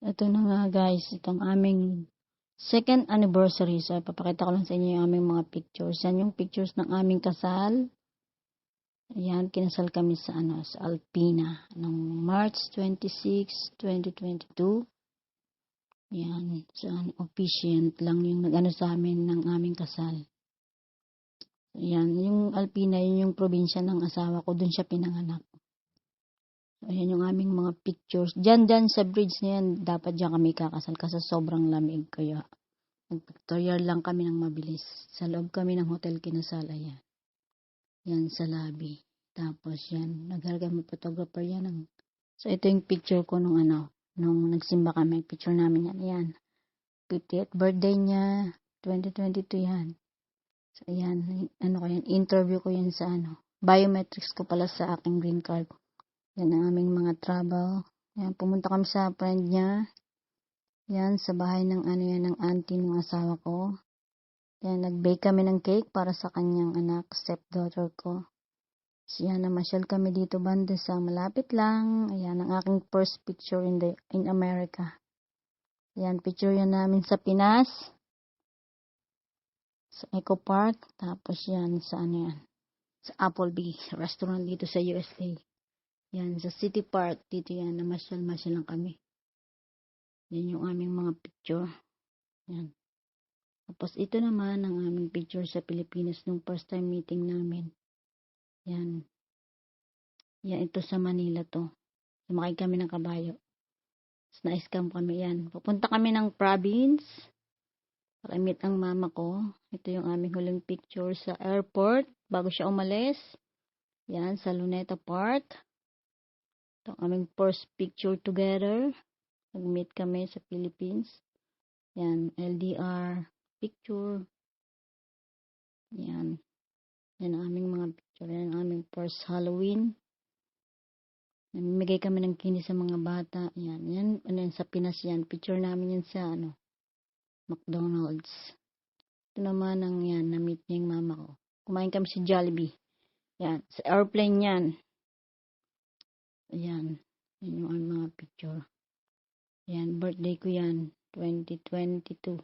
Ito na nga guys, itong aming second anniversary. So, ipapakita ko lang sa inyo yung aming mga pictures. Yan yung pictures ng aming kasal. Ayan, kinasal kami sa Alpina noong March 26, 2022. Yan, so officiant lang yung nag-ano sa amin ng aming kasal. Ayan, yung Alpina, yun yung probinsya ng asawa ko, dun siya pinanganak. Ayan yung aming mga pictures. Diyan sa bridge na yan, dapat diyan kami kakasal kasi sobrang lamig. Kaya nag-pictorial lang kami ng mabilis. Sa loob kami ng hotel kinasal. Ayan. Yan sa lobby. Tapos yan, nagharga mo photographer yan. So ito yung picture ko nung nagsimba kami. Picture namin yan. Ayan. 50th birthday niya. 2022 yan. So ayan, interview ko yan sa biometrics ko pala sa aking green card. Yan ang aming mga travel. Yan, pumunta kami sa friend niya. Yan, sa bahay ng ng auntie ng asawa ko. Yan, nag-bake kami ng cake para sa kanyang anak, stepdaughter ko. So, yan, namasyal kami dito banda sa malapit lang. Ayan, ang aking first picture in America. Yan, picture yan namin sa Pinas. Sa Eco Park. Tapos yan, sa sa Applebee restaurant dito sa USA. Yan, sa City Park, dito yan, namasyal-masyal lang kami. Yan yung aming mga picture. Yan. Tapos ito naman ang aming picture sa Pilipinas nung first time meeting namin. Yan. Yan, ito sa Manila to. Sumakay kami ng kabayo. Tapos na-scam kami yan. Pupunta kami ng province para meet ang mama ko. Ito yung aming huling picture sa airport bago siya umalis. Yan, sa Luneta Park. Ito ang aming first picture together. Nag-meet kami sa Philippines. Yan, LDR picture. Yan. Yan ang aming mga picture. Yan ang aming first Halloween. Namimigay kami ng candy sa mga bata. Yan. Yan sa Pinas yan. Picture namin yan sa McDonald's. Ito naman ang na-meet niya yung mama ko. Kumain kami sa Jollibee. Yan. Sa airplane yan. Ayan. Yan yung mga picture. Yan. Birthday ko yan. 2022.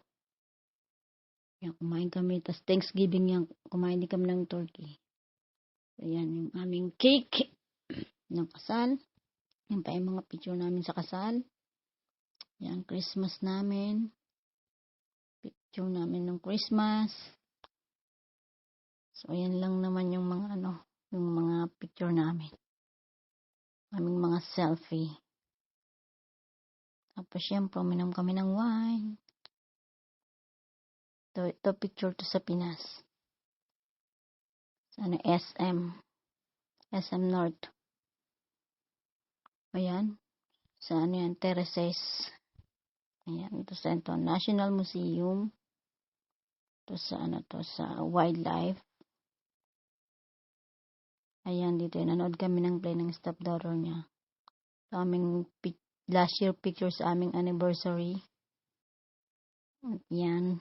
Yan. Kumain kami. Tapos Thanksgiving yan. Kumain din kami ng turkey. Ayan. Yung aming cake ng kasal. Yan pa yung mga picture namin sa kasal. Yan. Christmas namin. Picture namin ng Christmas. So, ayan lang naman yung mga yung mga picture namin. Aming mga selfie. Tapos, syempre, uminom kami ng wine. Ito picture to sa Pinas. Sa SM North. Ayan. Sa Terraces. Ayan, ito sa National Museum. Ito sa sa wildlife. Ayan, dito nanood kami ng play ng stepdaughter niya. Sa aming last year picture sa aming anniversary. At yan.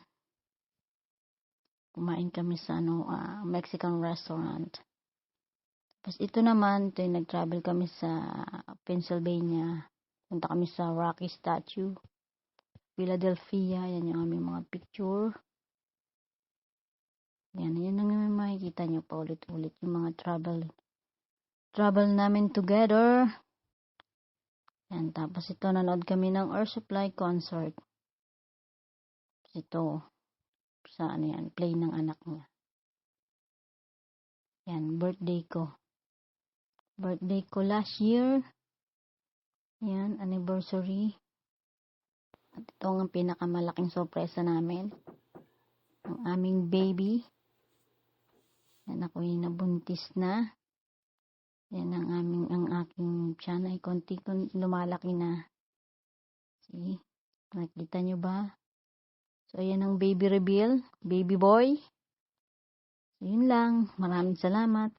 Kumain kami sa Mexican restaurant. Tapos ito naman, nag-travel kami sa Pennsylvania. Punta kami sa Rocky Statue. Philadelphia, yan yung aming mga picture. Yan ang makikita nyo pa ulit-ulit yung mga travel namin together. Yan, tapos ito, nanood kami ng Air Supply concert. Ito, sa play ng anak niya. Yan, birthday ko. Birthday ko last year. Yan, anniversary. At ito ang pinakamalaking sorpresa namin. Ang aming baby. Yan, ako yung nabuntis na. Yan ang aking tiyan ay konti lumalaki na. See? Nakita nyo ba? So, ayan ang baby reveal. Baby boy. So, yun lang. Maraming salamat.